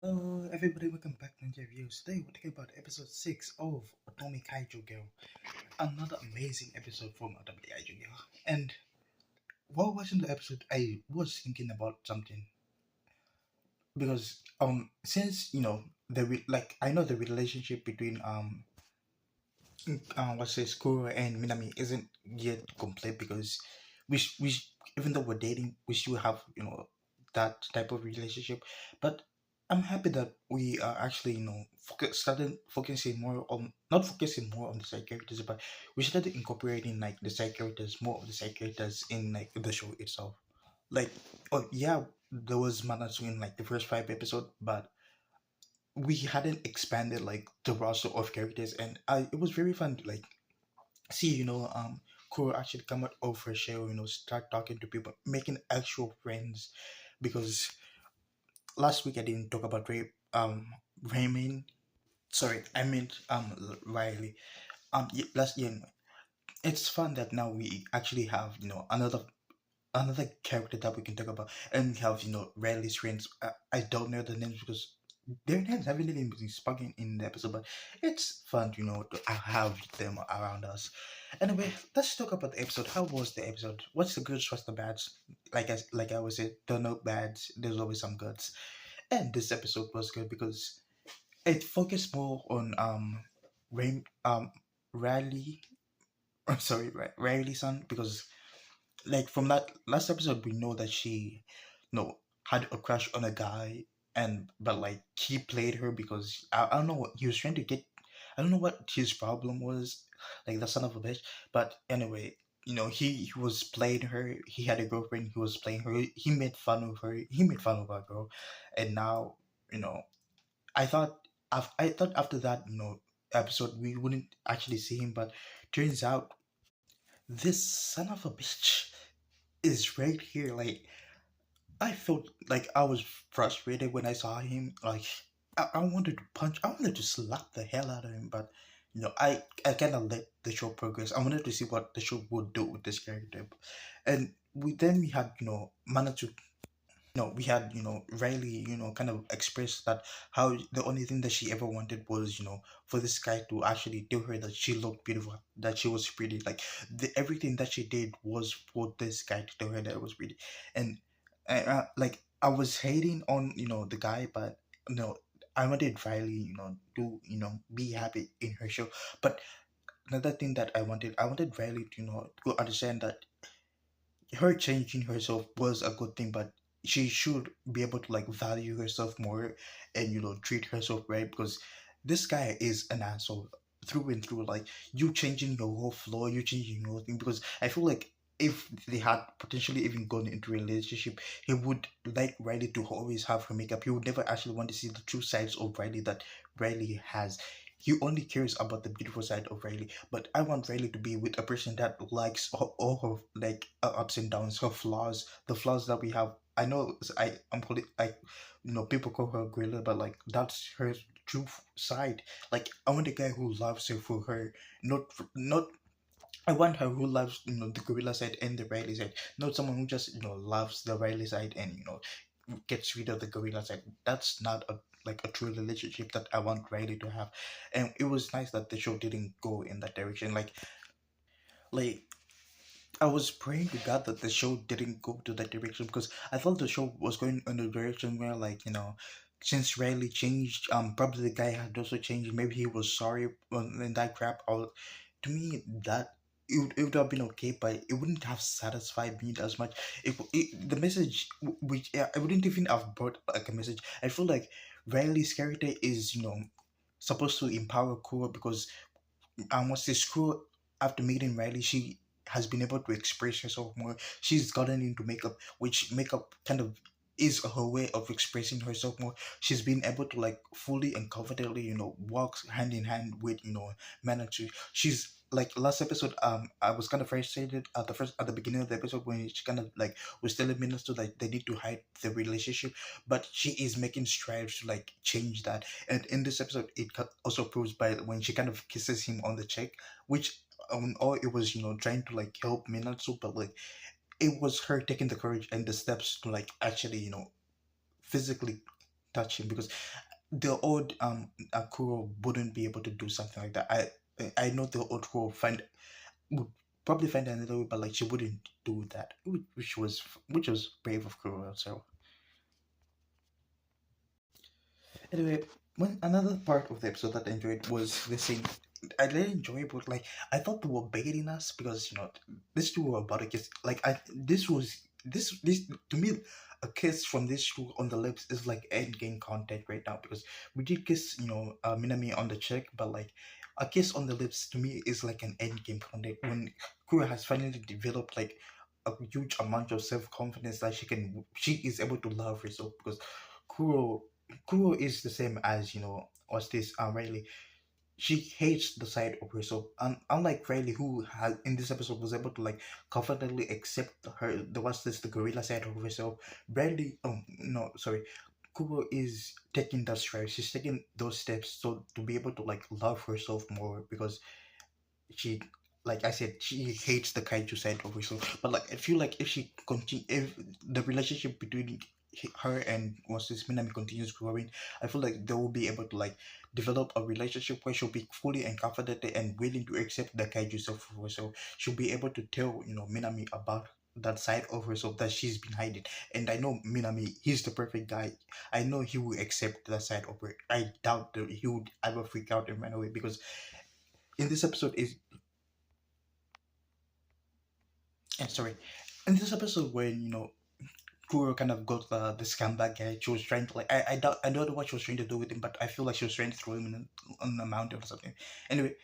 Everybody, welcome back to the reviews. Today we're talking about episode 6 of Otome Kaijuu Girl. Another amazing episode from Otome Kaijuu Girl. And while watching the episode, I was thinking about something. Because since I know the relationship between what's this Kuro and Minami isn't yet complete because even though we're dating, we still have that type of relationship. But I'm happy that we are actually started focusing more on not focusing more on the side characters, but we started incorporating like the side characters, more of the side characters in like the show itself. Like, oh yeah, there was Manatsu in like the first 5 episodes, but we hadn't expanded like the roster of characters, and it was very fun to like see Kuro actually come out of her shell, start talking to people, making actual friends. Because last week I didn't talk about Raymond. Sorry, I meant Riley. Last year, it's fun that now we actually have another character that we can talk about, and we have Riley's friends. I don't know the names because their names haven't even been spoken in the episode, but it's fun, to have them around us. Anyway, let's talk about the episode. How was the episode? What's the goods? What's the bads? Like I always say, there are no bads. There's always some goods. And this episode was good because it focused more on Rain Riley. I'm sorry, Riley's son, because like from that last episode we know that she had a crush on a guy, and but like he played her because I don't know what he was trying to get. I don't know what his problem was, like the son of a bitch. But anyway, he was playing her. He had a girlfriend. He was playing her. He made fun of her. He made fun of our girl. And now, you know I thought after that episode we wouldn't actually see him, but turns out this son of a bitch is right here. Like, I felt like I was frustrated when I saw him. Like, I wanted to punch, I wanted to slap the hell out of him, but I kind of let the show progress. I wanted to see what the show would do with this character, and we had Manatu. No, we had Riley. Kind of expressed that how the only thing that she ever wanted was for this guy to actually tell her that she looked beautiful, that she was pretty. Like everything that she did was for this guy to tell her that it was pretty, and like I was hating on the guy, but no, I wanted Riley to be happy in her show. But another thing that I wanted Riley to to understand that her changing herself was a good thing, but she should be able to like value herself more and treat herself right, because this guy is an asshole through and through. Like, you changing your whole floor, you changing your whole thing, because I feel like if they had potentially even gone into a relationship, he would like Riley to always have her makeup. He would never actually want to see the true sides of Riley that Riley has. He only cares about the beautiful side of Riley. But I want Riley to be with a person that likes all her like ups and downs, her flaws, the flaws that we have. I know I'm calling like people call her gorilla, but like that's her true side. Like, I want a guy who loves her for her, not. I want her who loves the gorilla side and the Riley side, not someone who just loves the Riley side and gets rid of the gorilla side. That's not a like a true relationship that I want Riley to have. And it was nice that the show didn't go in that direction. Like I was praying to God that the show didn't go to that direction, because I thought the show was going in a direction where since Riley changed, probably the guy had also changed. Maybe he was sorry and that crap. Or to me, that it would have been okay, but it wouldn't have satisfied me as much. The message, which I wouldn't even have brought like a message. I feel like Riley's character is supposed to empower Kuro, because what's this Kuro, after meeting Riley, she has been able to express herself more. She's gotten into makeup, which makeup kind of is her way of expressing herself more. She's been able to like fully and comfortably walk hand in hand with Manachu. She's like last episode, I was kind of frustrated at the beginning of the episode when she kind of like was telling Minas to like they need to hide the relationship, but she is making strides to like change that. And in this episode, it also proves by when she kind of kisses him on the cheek, which or it was trying to like help Minatsu, but like it was her taking the courage and the steps to like actually physically touching because the old Akuro wouldn't be able to do something like that. I know the old Kuro would probably find another way, but like she wouldn't do that, which was brave of Kuro. So anyway, one another part of the episode that I enjoyed was the scene. I didn't enjoy it, but like I thought they were baiting us because this two were about a kiss. Like I this was this to me a kiss from this two on the lips is like end game content right now because we did kiss Minami on the cheek, but like a kiss on the lips to me is like an end game content when Kura has finally developed like a huge amount of self confidence that she is able to love herself because Kuro Kuro is the same as what's this Riley. She hates the side of herself, and unlike Riley, who had in this episode was able to like confidently accept the what's this the gorilla side of herself. Riley, oh no, sorry, Kuro is taking that stride. She's taking those steps so to be able to like love herself more because she like I said, she hates the kaiju side of herself. But like I feel like if she continue if the relationship between her and what's this Minami continues growing, I feel like they will be able to like develop a relationship where she'll be fully and confident and willing to accept the kaiju self of herself. She'll be able to tell Minami about that side of herself that she's been hiding. And I know Minami, he's the perfect guy. I know he will accept that side of her. I doubt that he would ever freak out and run away because in this episode is and sorry, in this episode when Kuro kind of got the scumbag guy, she was trying to like I don't know what she was trying to do with him, but I feel like she was trying to throw him on a mountain or something. Anyway,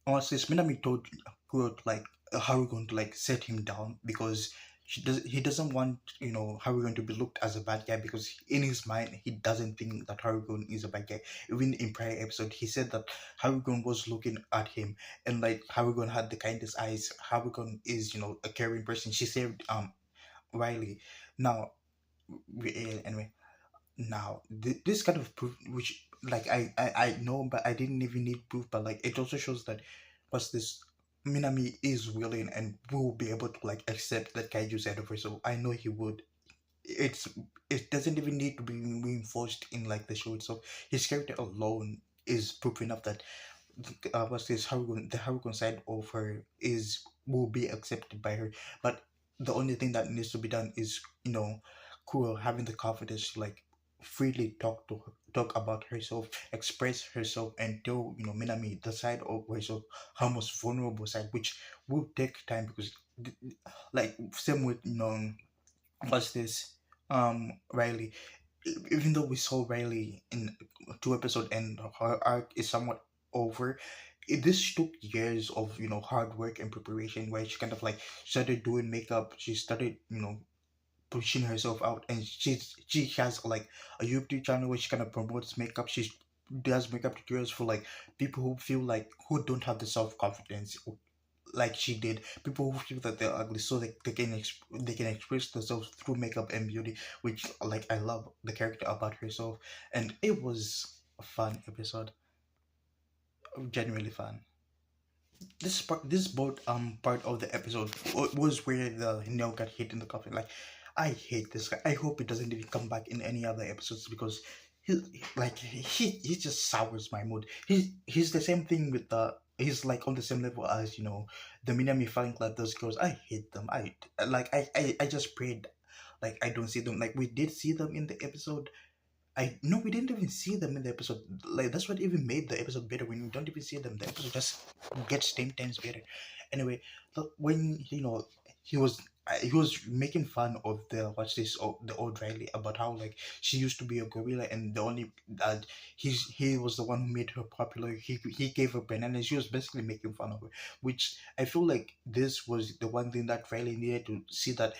honestly, Minami told Kuro to, like Harugon to like set him down because he doesn't want Harugon to be looked as a bad guy because in his mind he doesn't think that Harugon is a bad guy. Even in prior episode he said that Harugon was looking at him and like Harugon had the kindest eyes. Harugon is a caring person. She saved Riley. Now anyway, now this kind of proof which like I know but I didn't even need proof, but like it also shows that what's this Minami is willing and will be able to like accept that Kaiju side of her, so I know he would. it's it doesn't even need to be reinforced in like the show itself. His character alone is proof enough that what's this the Harugon side of her is will be accepted by her. But the only thing that needs to be done is Kuro having the confidence to like freely talk about herself, express herself, and tell Minami the side of herself, her most vulnerable side, which will take time because like same with what's this Riley. Even though we saw Riley in two episodes and her arc is somewhat over, this took years of hard work and preparation where she kind of like started doing makeup. She started pushing herself out, and she has like a YouTube channel where she kind of promotes makeup. She does makeup tutorials for like people who feel like who don't have the self confidence like she did, people who feel that they're ugly, so they can express themselves through makeup and beauty, which like I love the character about herself. And it was a fun episode, genuinely fun. This boat part of the episode was where the nail got hit in the coffin. Like I hate this guy. I hope he doesn't even come back in any other episodes because he just sours my mood. He's the same thing with the he's like on the same level as the Minami Flying Club. Those girls, I hate them. I just prayed like I don't see them. Like we did see them in the episode. I no, we didn't even see them in the episode. Like that's what even made the episode better. When you don't even see them, the episode just gets 10 times better. Anyway, when he was making fun of the what's this the old Riley about how like she used to be a gorilla and the only he was the one who made her popular. He gave her bananas. She was basically making fun of her, which I feel like this was the one thing that Riley needed to see that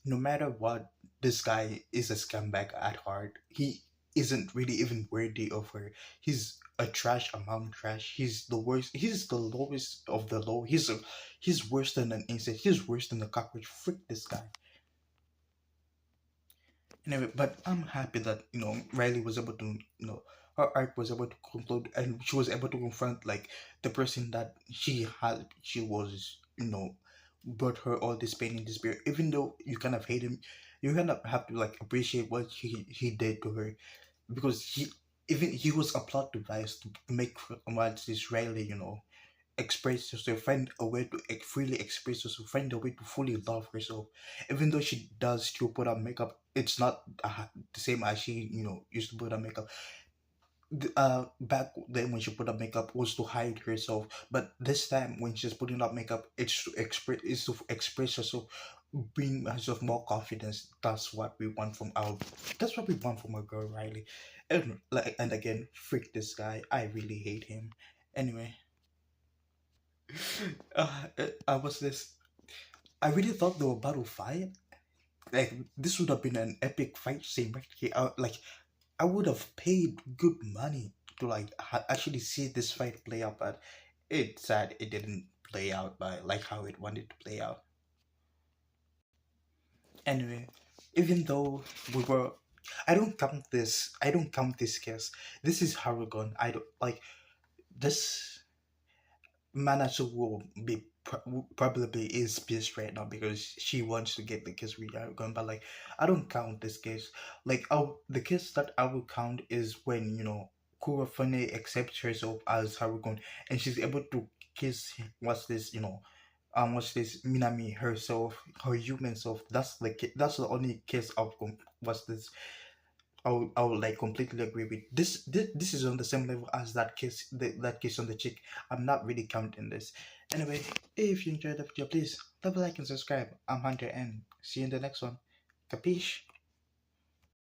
no matter what, this guy is a scumbag at heart. He isn't really even worthy of her. He's a trash among trash. He's the worst. He's the lowest of the low. He's worse than an insect. He's worse than a cockroach. Frick this guy. Anyway, but I'm happy that Riley was able to her arc was able to conclude and she was able to confront like the person that she was brought her all this pain and despair. Even though you kind of hate him, you kind of have to like appreciate what he did to her. because even he was a plot device to make what's Israeli, express herself, find a way to freely express herself, find a way to fully love herself. Even though she does still put on makeup, it's not the same as she, used to put on makeup. Back then when she put up makeup was to hide herself, but this time when she's putting up makeup, it's to express herself, bring herself more confidence. That's what we want from a girl, Riley. And again, freak this guy, I really hate him. Anyway, I was this I really thought they were about to fight. Like, this would have been an epic fight scene right here. I would have paid good money to like actually see this fight play out, but it's sad it didn't play out by like how it wanted to play out. Anyway, even though we were, I don't count this case. This is Haragon. I don't like this. Manager will be probably is pissed right now because she wants to get the case we are going, but like I don't count this case. Like the case that I will count is when Kurafune accepts herself as Harugon and she's able to kiss what's this Minami herself, her human self. That's the only case outcome. What's this I would like completely agree with this is on the same level as that case on the chick. I'm not really counting this. Anyway, if you enjoyed the video, please leave a like and subscribe. I'm Hunter and see you in the next one. Capiche?